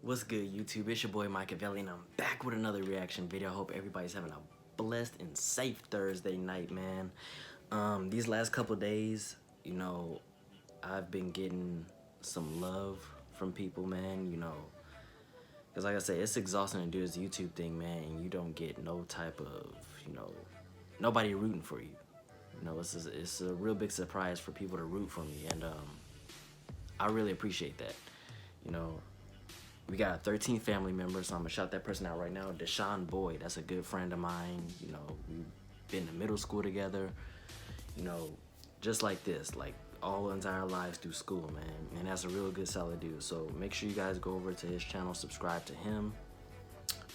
What's good, YouTube? It's your boy Michaevelli, and I'm back with another reaction video. I hope everybody's having a blessed and safe Thursday night, man. These last couple days, I've been getting some love from people, man. Because like I said, it's exhausting to do this YouTube thing, man, and you don't get no type of, nobody rooting for you. It's a real big surprise for people to root for me, and I really appreciate that. We got a 13 family member, so I'm gonna shout that person out right now. Deshaun Boyd, that's a good friend of mine. We've been in middle school together, just like this, like all entire lives through school, man. And that's a real good, solid dude. So make sure you guys go over to his channel, subscribe to him.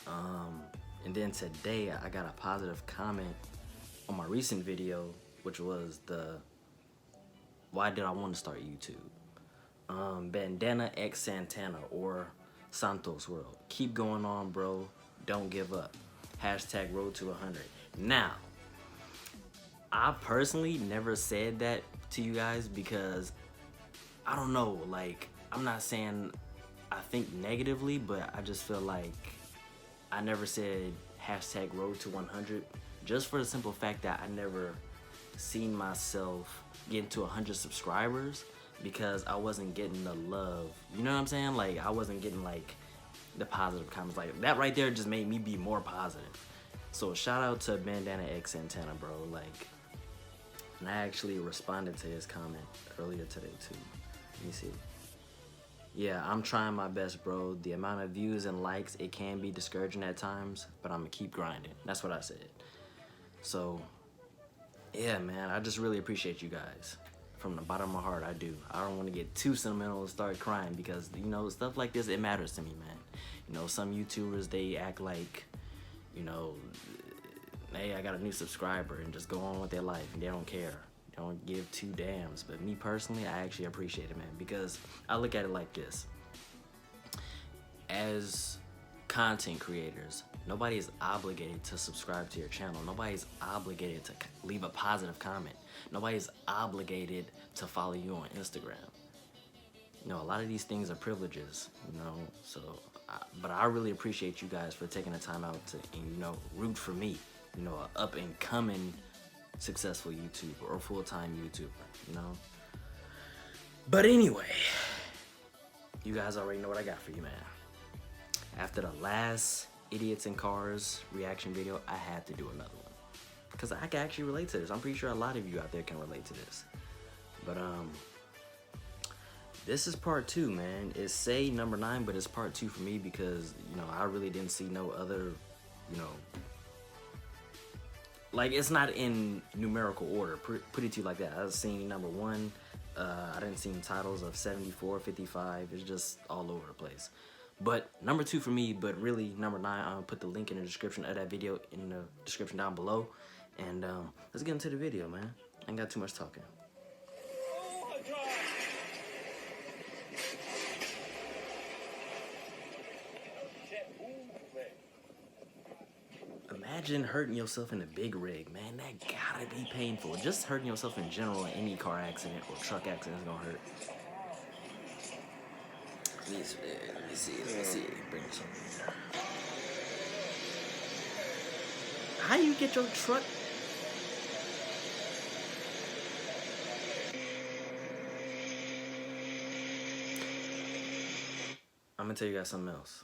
And then today, I got a positive comment on my recent video, which was why did I want to start YouTube? BANDANAXSANTANA, or Santos Wrld. Keep going on, bro. Don't give up. Hashtag road to 100. Now, I personally never said that to you guys because I don't know, like, I'm not saying I think negatively, but I just feel like I never said hashtag road to 100 just for the simple fact that I never seen myself getting to 100 subscribers because I wasn't getting the love. You know what I'm saying? Like, I wasn't getting, like, the positive comments. Like, that right there just made me be more positive. So, shout out to BANDANAXSANTANA, bro. Like, and I actually responded to his comment earlier today, too. Let me see. Yeah, I'm trying my best, bro. The amount of views and likes, it can be discouraging at times, but I'm gonna keep grinding. That's what I said. So, yeah, man, I just really appreciate you guys. From the bottom of my heart, I do. I don't want to get too sentimental and start crying because, stuff like this, it matters to me, man. Some YouTubers, they act like, hey, I got a new subscriber and just go on with their life and they don't care. They don't give two damns. But me personally, I actually appreciate it, man, because I look at it like this. As content creators, nobody is obligated to subscribe to your channel. Nobody's obligated to leave a positive comment. Nobody's obligated to follow you on Instagram. A lot of these things are privileges, but I really appreciate you guys for taking the time out to, root for me, an up and coming successful YouTuber or full-time YouTuber, But anyway, you guys already know what I got for you, man. After the last Idiots in Cars reaction video, I had to do another one because I can actually relate to this. I'm pretty sure a lot of you out there can relate to this. But this is part 2, man. It's say number 9, but it's part 2 for me because I really didn't see no other, like, it's not in numerical order. Put it to you like that. I was seeing number 1. I didn't see titles of 74, 55. It's just all over the place. But number 2 for me, but really number 9, I'll put the link in the description of that video in the description down below. And let's get into the video, man. I ain't got too much talking. Oh my God. Imagine hurting yourself in a big rig, man. That gotta be painful. Just hurting yourself in general in any car accident or truck accident is gonna hurt. Let me see. Bring this over. How you get your truck? I'm gonna tell you guys something else.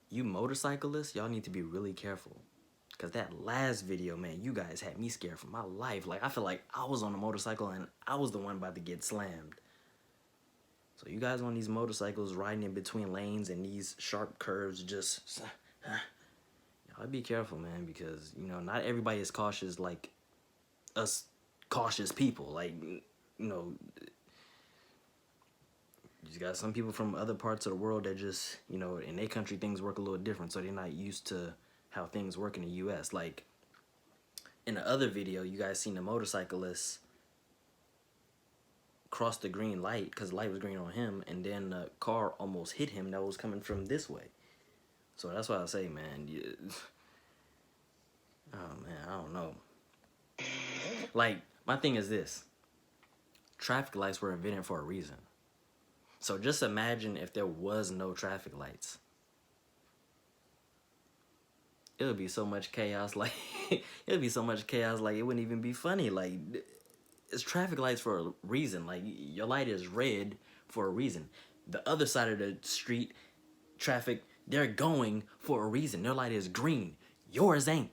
You motorcyclists, y'all need to be really careful. Because that last video, man, you guys had me scared for my life. Like, I feel like I was on a motorcycle and I was the one about to get slammed. So you guys on these motorcycles riding in between lanes and these sharp curves, just y'all be careful, man, because not everybody is cautious like us cautious people. Like, you got some people from other parts of the world that just, in their country things work a little different, so they're not used to how things work in the US. Like, in the other video, you guys seen the motorcyclist crossed the green light because the light was green on him, and then the car almost hit him that was coming from this way. So that's why I say, man, oh man, I don't know. Like, my thing is this: traffic lights were invented for a reason. So just imagine if there was no traffic lights. it would be so much chaos. Like it would be so much chaos. Like it wouldn't even be funny. Like it's traffic lights for a reason. Like your light is red for a reason. The other side of the street, traffic, they're going for a reason. Their light is green. Yours ain't.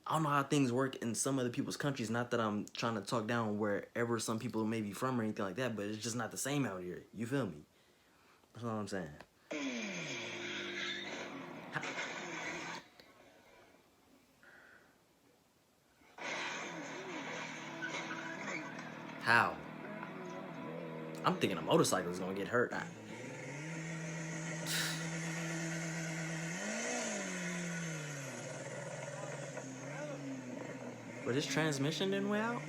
I don't know how things work in some other people's countries. Not that I'm trying to talk down wherever some people may be from or anything like that, but it's just not the same out here. You feel me? That's all I'm saying. How? I'm thinking a motorcycle is gonna get hurt. But his transmission didn't wear out?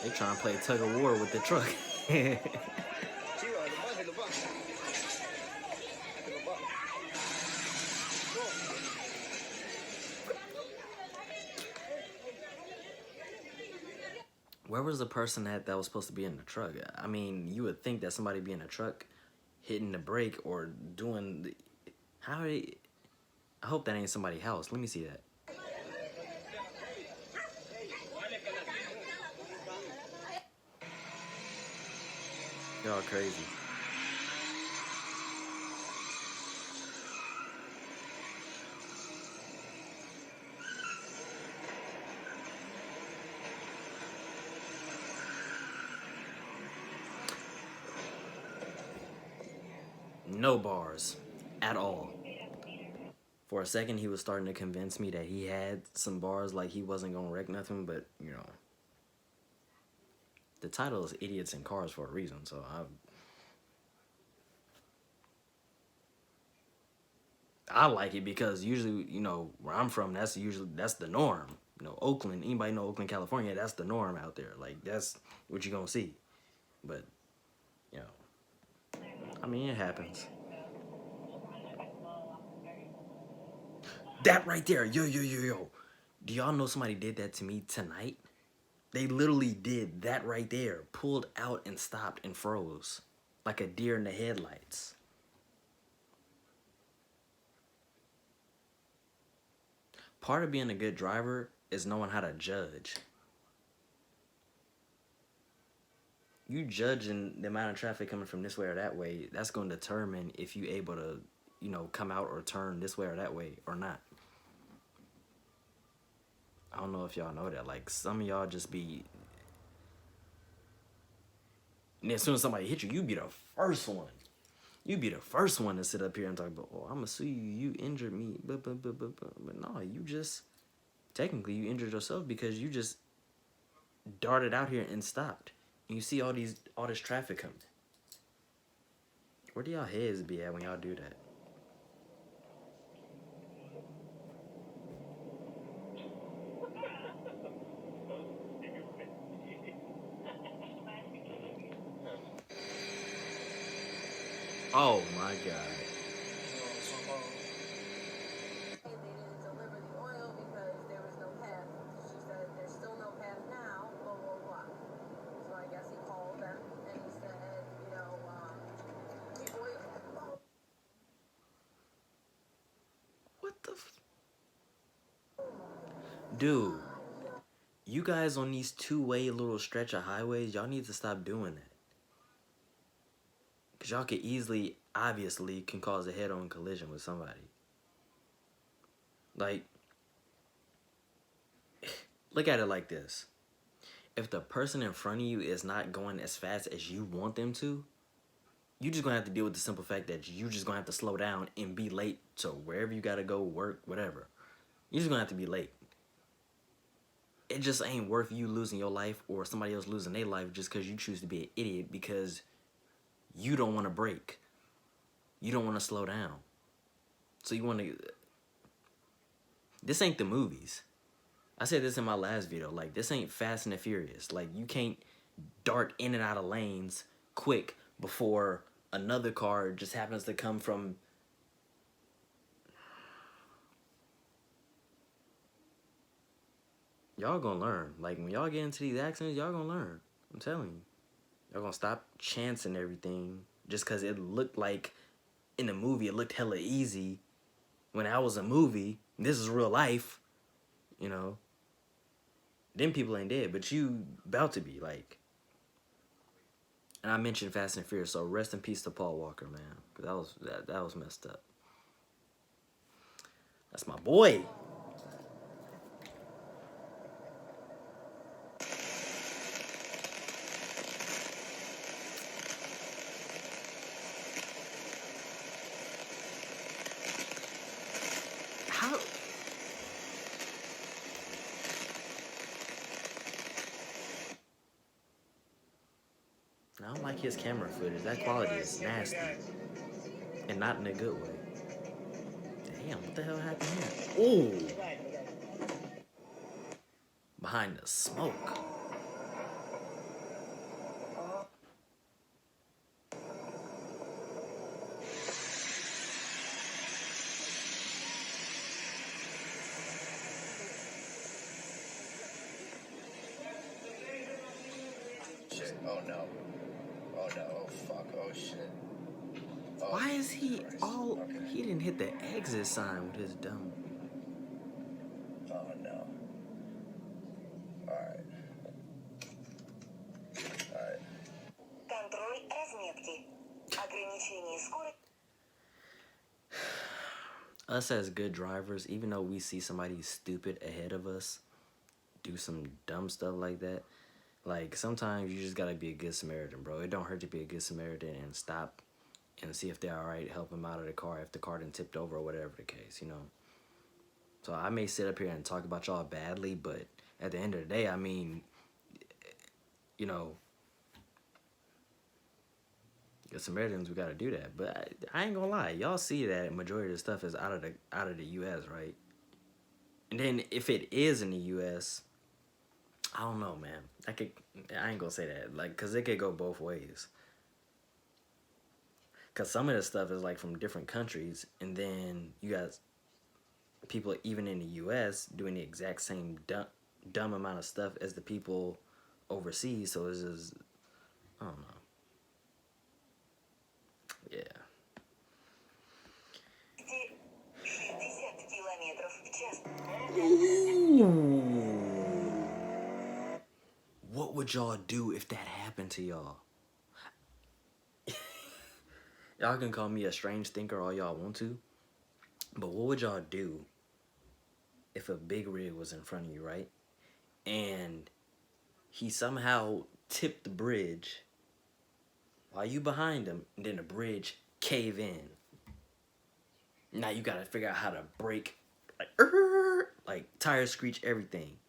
They trying to play tug of war with the truck. Where was the person that was supposed to be in the truck? I mean, you would think that somebody be in a truck hitting the brake or doing the, how they, I hope that ain't somebody's house. Let me see that. Y'all crazy. No bars at all. For a second, he was starting to convince me that he had some bars, like he wasn't gonna wreck nothing, but you know, the title is "Idiots in Cars" for a reason. So I like it because usually, you know, where I'm from, that's the norm. You know, Oakland. Anybody know Oakland, California? That's the norm out there. Like that's what you gonna see. But you know, I mean, it happens. That right there, yo, yo, yo, yo. Do y'all know somebody did that to me tonight? They literally did that right there. Pulled out and stopped and froze. Like a deer in the headlights. Part of being a good driver is knowing how to judge. You judging the amount of traffic coming from this way or that way, that's going to determine if you able to, you know, come out or turn this way or that way or not. I don't know if y'all know that. Like, some of y'all just be... And as soon as somebody hit you, you be the first one. You be the first one to sit up here and talk about, oh, I'm going to sue you. You injured me. But no, you just... Technically, you injured yourself because you just darted out here and stopped. And you see all this traffic coming. Where do y'all heads be at when y'all do that? Oh my god. What the Dude, you guys on these two-way little stretch of highways, y'all need to stop doing that. Because y'all could easily, obviously, can cause a head-on collision with somebody. Like, look at it like this. If the person in front of you is not going as fast as you want them to, you just gonna have to deal with the simple fact that you just gonna have to slow down and be late to wherever you gotta go, work, whatever. You're just gonna have to be late. It just ain't worth you losing your life or somebody else losing their life just because you choose to be an idiot because you don't want to brake. You don't want to slow down. So you want to... This ain't the movies. I said this in my last video. Like, this ain't Fast and the Furious. Like, you can't dart in and out of lanes quick before another car just happens to come from... y'all gonna learn. Like, when y'all get into these accidents, y'all gonna learn. I'm telling you. Y'all gonna stop chancing everything just because it looked like in the movie it looked hella easy when that was a movie. This is real life, you know. Them people ain't dead, but you about to be, like. And I mentioned Fast and Furious, so rest in peace to Paul Walker, man. Cause that was messed up. That's my boy. How? I don't like his camera footage. That quality is nasty. And not in a good way. Damn, what the hell happened here? Ooh! Behind the smoke. Shit. Oh no. Oh no. Oh fuck. Oh shit. Oh, Why is he Christ. all... Okay. He didn't hit the exit sign with his dumb... Oh no. Alright. Alright. Контроль разметки. Ограничение скорости. Us as good drivers, even though we see somebody stupid ahead of us do some dumb stuff like that, like, sometimes you just gotta be a good Samaritan, bro. It don't hurt to be a good Samaritan and stop and see if they're alright, help them out of the car if the car done tipped over or whatever the case, you know. So I may sit up here and talk about y'all badly, but at the end of the day, I mean, you know, as Samaritans, we gotta do that. But I ain't gonna lie, y'all see that majority of the stuff is out of the U.S., right? And then if it is in the U.S., I don't know, man. I ain't gonna say that, like, cause it could go both ways. Cause some of this stuff is like from different countries, and then you got people even in the U.S. doing the exact same dumb amount of stuff as the people overseas. So it's just, I don't know. Yeah. 60 километров в час. Ooh. What would y'all do if that happened to y'all? Y'all can call me a strange thinker all y'all want to, but what would y'all do if a big rig was in front of you, right? And he somehow tipped the bridge while you behind him, and then the bridge cave in. Now you gotta figure out how to brake, like tires screech, everything.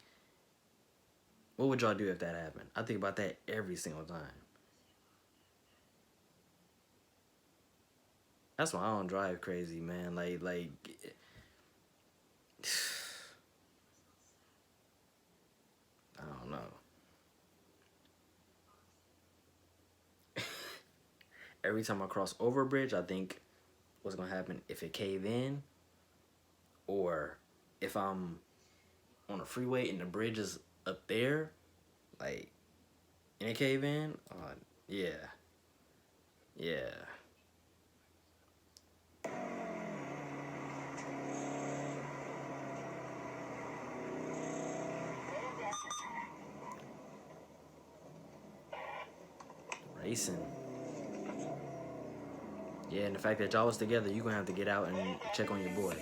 What would y'all do if that happened? I think about that every single time. That's why I don't drive crazy, man. Like, I don't know. Every time I cross over a bridge, I think what's gonna happen if it cave in, or if I'm on a freeway and the bridge is up there, like, and it cave in. Yeah, yeah. Racing. Yeah, and the fact that y'all was together, you gonna have to get out and check on your boy.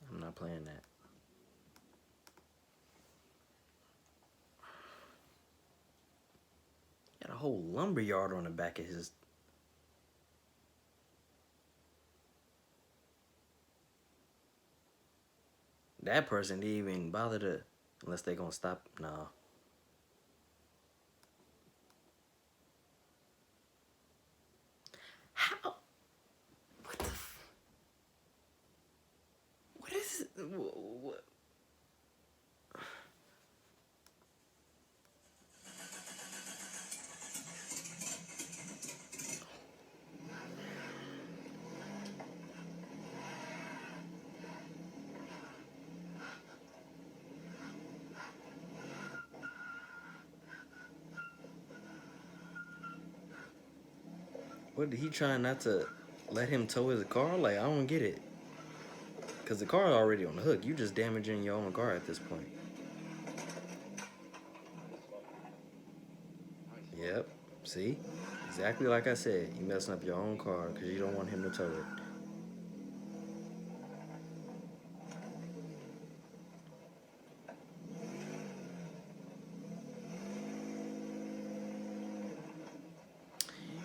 I'm not playing that. Got a whole lumber yard on the back of his. That person didn't even bother to, unless they gonna stop. No. How? What the? What is? What? What did he trying not to let him tow his car? Like, I don't get it. Cause the car is already on the hook. You just damaging your own car at this point. Yep. See? Exactly like I said. You messing up your own car because you don't want him to tow it.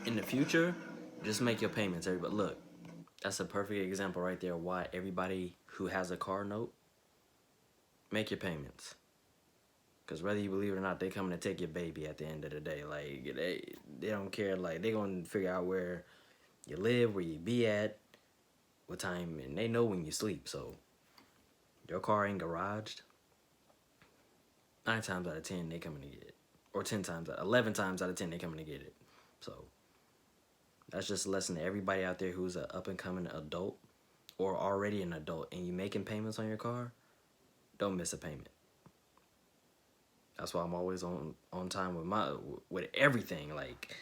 In the future, just make your payments, everybody. Look, that's a perfect example right there why everybody who has a car note, make your payments. Because whether you believe it or not, they coming to take your baby at the end of the day. Like, they don't care. Like, they going to figure out where you live, where you be at, what time, and they know when you sleep. So, your car ain't garaged. 9 times out of 10, they coming to get it. Or 11 times out of 10, they coming to get it. So, that's just a lesson to everybody out there who's an up-and-coming adult or already an adult and you making payments on your car. Don't miss a payment. That's why I'm always on time with everything, like,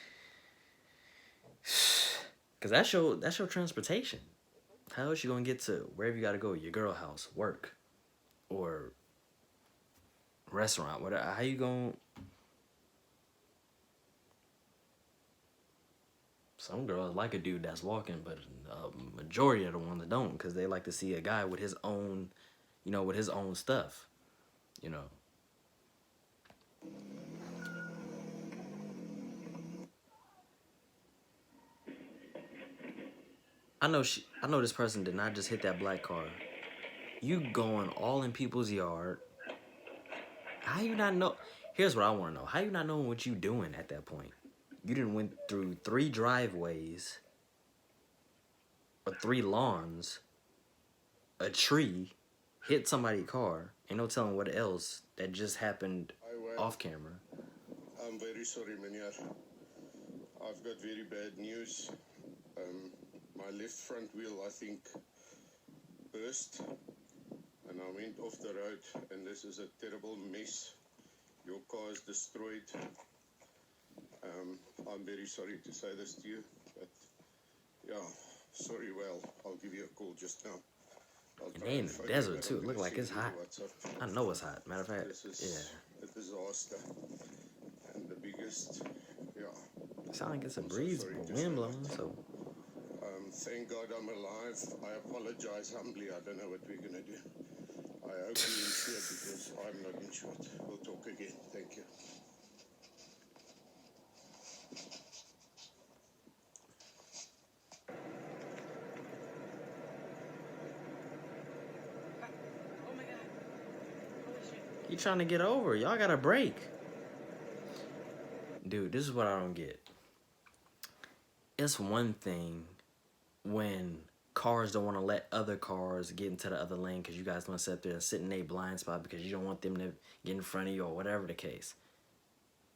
cause that's your transportation. How else you gonna get to wherever you gotta go? Your girl house, work, or restaurant. Whatever. How you gonna? Some girls like a dude that's walking, but a majority of the ones don't, cause they like to see a guy with his own, with his own stuff, you know. I know this person did not just hit that black car. You going all in people's yard. How you not know? Here's what I want to know. How you not knowing what you doing at that point? You didn't went through 3 driveways or 3 lawns, a tree, hit somebody's car. Ain't no telling what else that just happened off camera. I'm very sorry, meneer. I've got very bad news. My left front wheel, I think, burst, and I went off the road, and this is a terrible mess. Your car is destroyed. I'm very sorry to say this to you, but yeah, sorry. Well, I'll give you a call just now. And they in the desert too. It look like it's hot. I know it's hot. Matter of fact, this is a disaster, and the biggest, yeah. Sound like it's a breeze, but wind blowing. So. Thank God I'm alive. I apologize humbly. I don't know what we're gonna do. I hope you're insured because I'm not insured. We'll talk again. Thank you. You trying to get over? Y'all got a break. Dude, this is what I don't get. It's one thing when cars don't want to let other cars get into the other lane because you guys want to sit there and sit in a blind spot because you don't want them to get in front of you or whatever the case.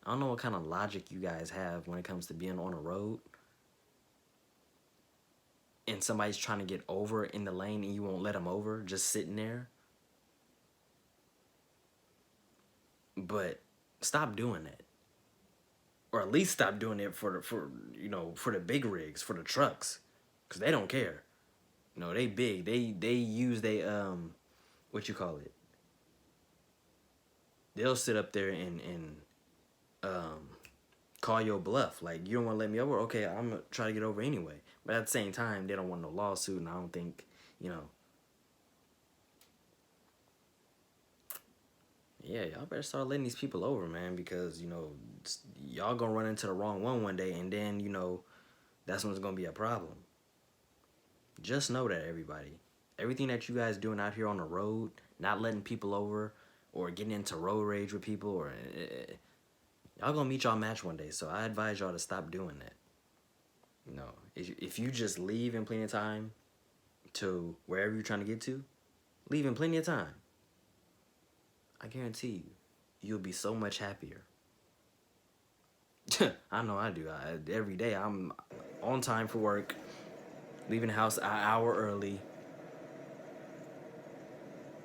I don't know what kind of logic you guys have when it comes to being on a road and somebody's trying to get over in the lane and you won't let them over, just sitting there. But stop doing that. Or at least stop doing it for the big rigs, for the trucks, because they don't care. They big. They use what you call it. They'll sit up there and call your bluff. Like, you don't want to let me over? Okay, I'm going to try to get over anyway. But at the same time, they don't want no lawsuit, and I don't think, yeah, y'all better start letting these people over, man, because, y'all gonna run into the wrong one day, and then, that's when it's gonna be a problem. Just know that, everybody. Everything that you guys doing out here on the road, not letting people over, or getting into road rage with people, or y'all gonna meet y'all match one day. So I advise y'all to stop doing that. If you just leave in plenty of time to wherever you're trying to get to, leave in plenty of time. I guarantee you, you'll be so much happier. I know I do. Every day I'm on time for work, leaving the house an hour early,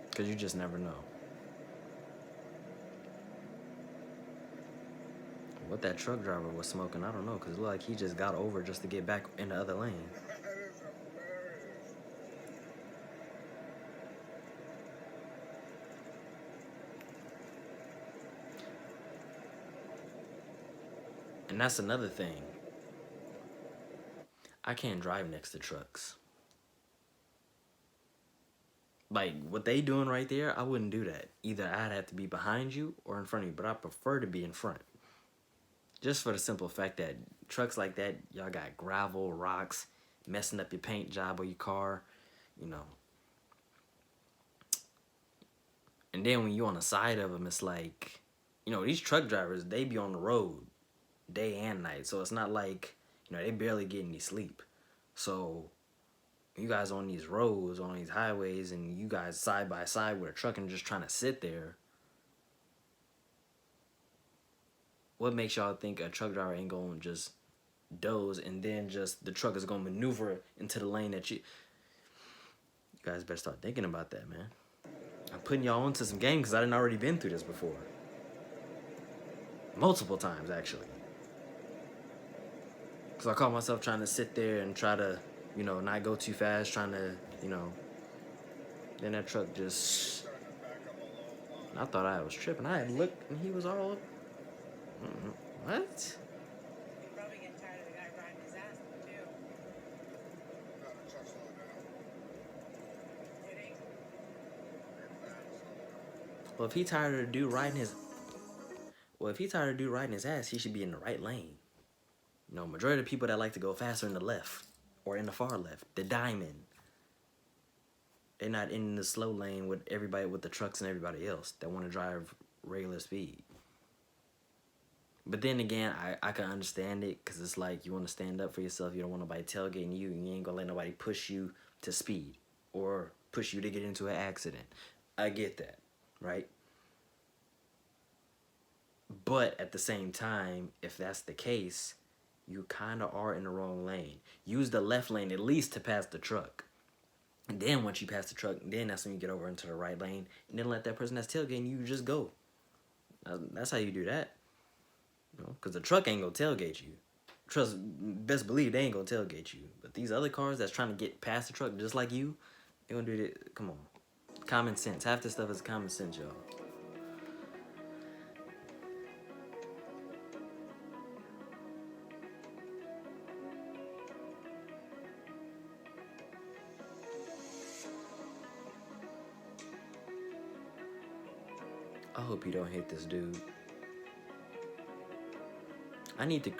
because you just never know. What that truck driver was smoking, I don't know, because it looked like he just got over just to get back in the other lane. And that's another thing. I can't drive next to trucks. Like, what they doing right there, I wouldn't do that. Either I'd have to be behind you or in front of you, but I prefer to be in front. Just for the simple fact that trucks like that, y'all got gravel, rocks, messing up your paint job or your car, you know. And then when you on the side of them, it's like, you know, these truck drivers, they be on the road day and night. So it's not like, you know, they barely get any sleep. So you guys on these roads, on these highways, and you guys side by side with a truck and just trying to sit there. What makes y'all think a truck driver ain't gonna just doze and then just the truck is gonna maneuver into the lane that you guys better start thinking about that, man. I'm putting y'all into some game because I didn't already been through this before. Multiple times, actually. Because I caught myself trying to sit there and try to, you know, not go too fast, trying to, you know. Then that truck just... I thought I was tripping. I had looked and he was all up. What? You're probably getting tired of the guy riding his ass, too. Kidding? Well, if he tired of the dude riding his... Well, if he tired of the dude riding his ass, he should be in the right lane. You know, majority of the people that like to go faster in the left or in the far left, the diamond. They're not in the slow lane with everybody, with the trucks and everybody else that want to drive regular speed. But then again, I can understand it because it's like you want to stand up for yourself. You don't want nobody tailgating you, and you ain't going to let nobody push you to speed or push you to get into an accident. I get that, right? But at the same time, if that's the case, you kind of are in the wrong lane. Use the left lane at least to pass the truck. And then once you pass the truck, then that's when you get over into the right lane. And then let that person that's tailgating you just go. That's how you do that. You know, because the truck ain't gonna tailgate you. Trust, best believe they ain't gonna tailgate you. But these other cars that's trying to get past the truck just like you, they gonna do it. Come on, common sense. Half this stuff is common sense, y'all. I hope you don't hate this dude. I need to...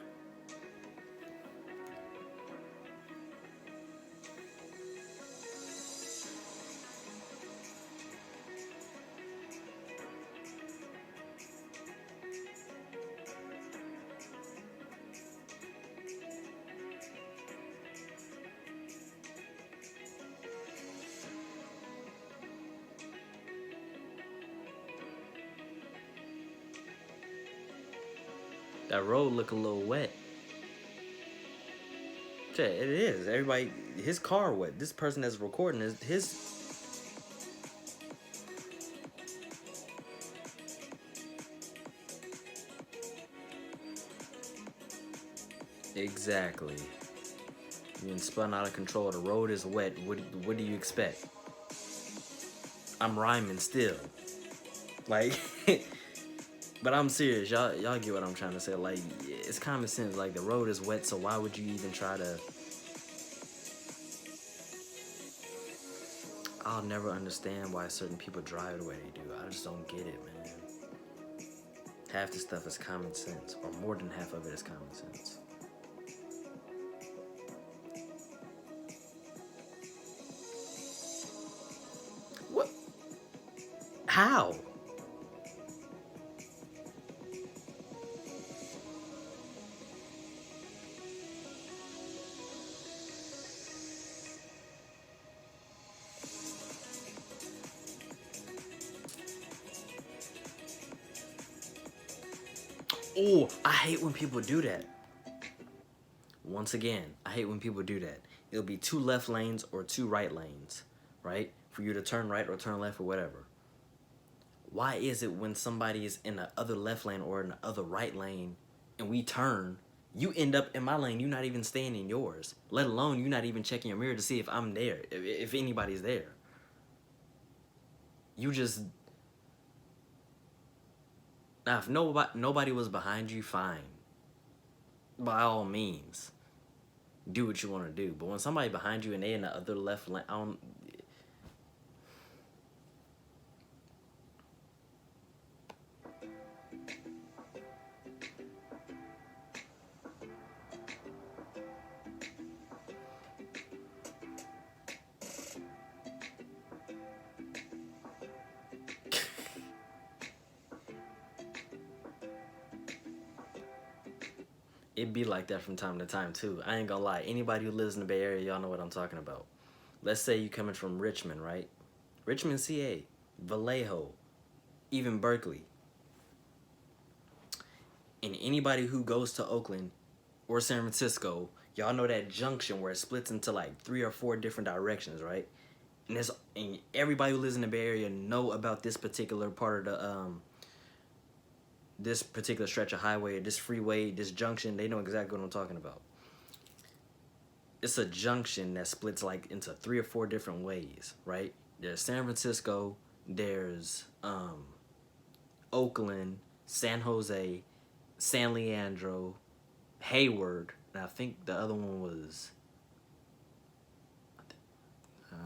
That road look a little wet. Yeah, it is. Everybody, his car wet. This person that's recording is his. Exactly. You been spun out of control. The road is wet. What do you expect? I'm rhyming still. Like, but I'm serious. Y'all get what I'm trying to say. Like, it's common sense. Like, the road is wet, so why would you even try to... I'll never understand why certain people drive the way they do. I just don't get it, man. Half the stuff is common sense, or more than half of it is common sense. What? How? Oh, I hate when people do that. Once again, I hate when people do that. It'll be 2 left lanes or 2 right lanes, right? For you to turn right or turn left or whatever. Why is it when somebody is in the other left lane or in the other right lane, and we turn, you end up in my lane. You're not even staying in yours. Let alone you're not even checking your mirror to see if I'm there, if anybody's there. You just now if nobody was behind you, fine. By all means, do what you want to do. But when somebody behind you and they in the other left lane, I don't. It be like that from time to time too. I ain't gonna lie. Anybody who lives in the Bay Area, y'all know what I'm talking about. Let's say you coming from Richmond, right? Richmond, CA, Vallejo, even Berkeley. And anybody who goes to Oakland or San Francisco, y'all know that junction where it splits into like 3 or 4 different directions, right? And everybody who lives in the Bay Area know about this particular part of the this particular stretch of highway, this freeway, this junction. They know exactly what I'm talking about. It's a junction that splits like into 3 or 4 different ways, right? There's San Francisco, there's Oakland, San Jose, San Leandro, Hayward, and I think the other one was,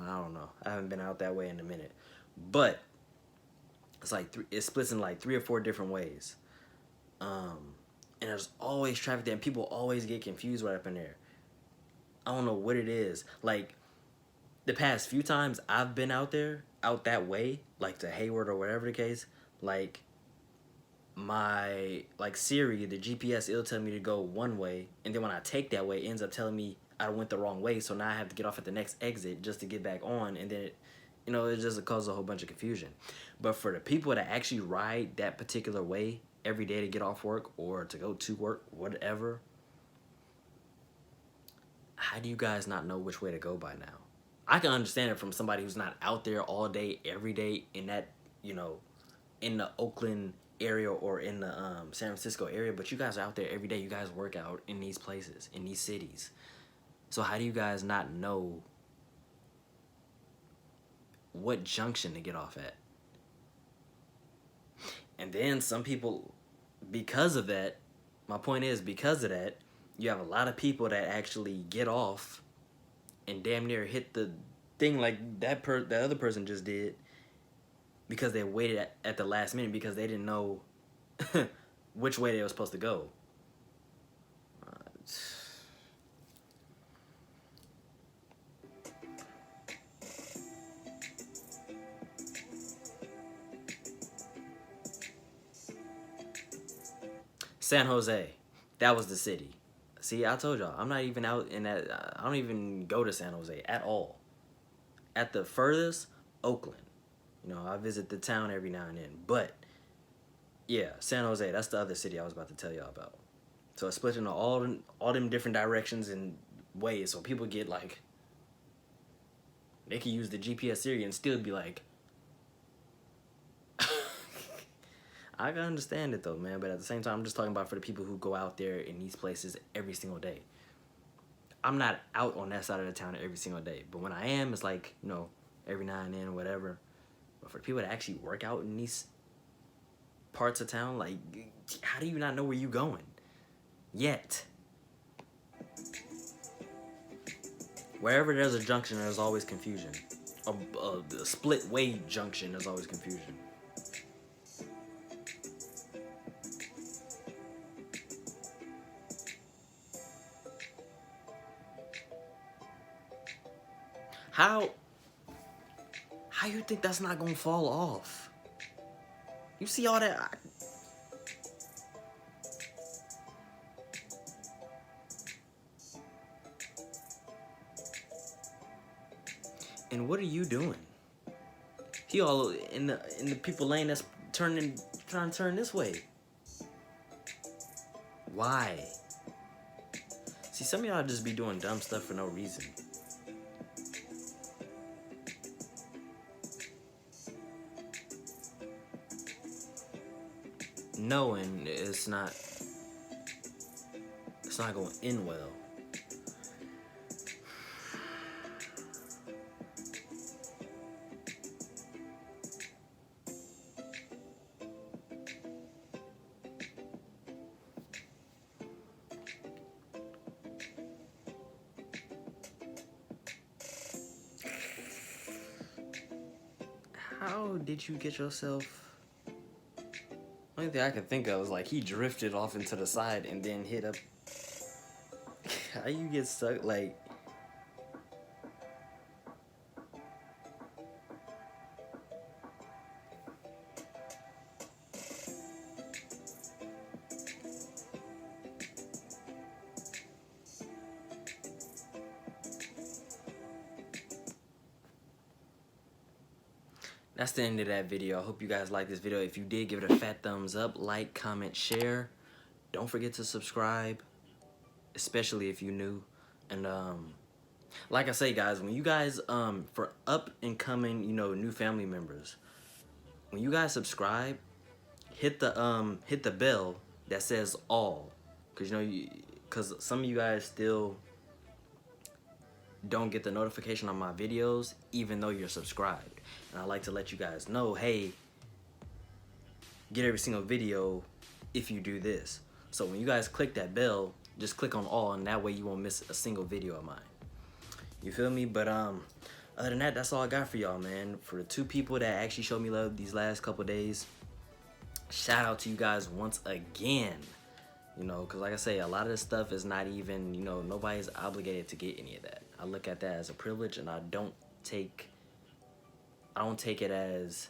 I don't know. I haven't been out that way in a minute, but it's like it splits in like 3 or 4 different ways. And there's always traffic there, and people always get confused right up in there. I don't know what it is. Like the past few times I've been out there, out that way, like to Hayward or whatever the case, like my Siri, the GPS, it'll tell me to go one way, and then when I take that way, it ends up telling me I went the wrong way, so now I have to get off at the next exit just to get back on, and then it just causes a whole bunch of confusion. But for the people that actually ride that particular way every day to get off work or to go to work, whatever, how do you guys not know which way to go by now? I can understand it from somebody who's not out there all day, every day in that, in the Oakland area or in the San Francisco area, but you guys are out there every day. You guys work out in these places, in these cities. So how do you guys not know what junction to get off at? And then some people, because of that, my point is, because of that, you have a lot of people that actually get off and damn near hit the thing like that other person just did, because they waited at the last minute because they didn't know which way they were supposed to go. San Jose, that was the city. See, I told y'all, I'm not even out in that. I don't even go to San Jose at all. At the furthest, Oakland. I visit the town every now and then. But yeah, San Jose, that's the other city I was about to tell y'all about. So it's split into all them different directions and ways. So people get like, they can use the GPS Siri and still be like, I can understand it though, man. But at the same time, I'm just talking about for the people who go out there in these places every single day. I'm not out on that side of the town every single day. But when I am, it's like, every now and then or whatever. But for people that actually work out in these parts of town, like, how do you not know where you're going? Yet. Wherever there's a junction, there's always confusion. A split-way junction, there's always confusion. How you think that's not gonna fall off? You see all that? And what are you doing? He all in the people lane that's trying to turn this way. Why? See, some of y'all just be doing dumb stuff for no reason. Knowing it's not it's not gonna end well. How did you get yourself? Only thing I could think of was like he drifted off into the side and then hit up. How you get stuck like? That's the end of that video. I hope you guys liked this video. If you did, give it a fat thumbs up, like, comment, share. Don't forget to subscribe, especially if you're new. And like I say, guys, when you guys for up and coming, you know, new family members, when you guys subscribe, hit the bell that says all, because you know, because some of you guys still don't get the notification on my videos even though you're subscribed. And I like to let you guys know, hey, get every single video if you do this. So when you guys click that bell, just click on all, and that way you won't miss a single video of mine. You feel me? But other than that, that's all I got for y'all, man. For the 2 people that actually showed me love these last couple days, shout out to you guys once again. You know, because like I say, a lot of this stuff is not even, you know, nobody's obligated to get any of that. I look at that as a privilege, and I don't take it as,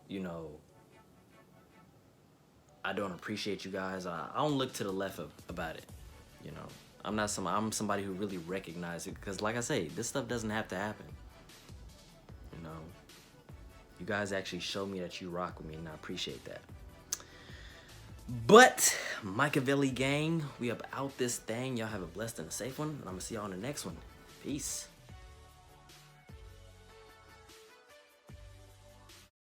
you know, I don't appreciate you guys. I don't look to the left about it. You know, I'm somebody who really recognizes it, because like I say, this stuff doesn't have to happen. You know, you guys actually show me that you rock with me, and I appreciate that. But Michaevelli gang, we up out this thing. Y'all have a blessed and a safe one, and I'm gonna see y'all in the next one. Peace.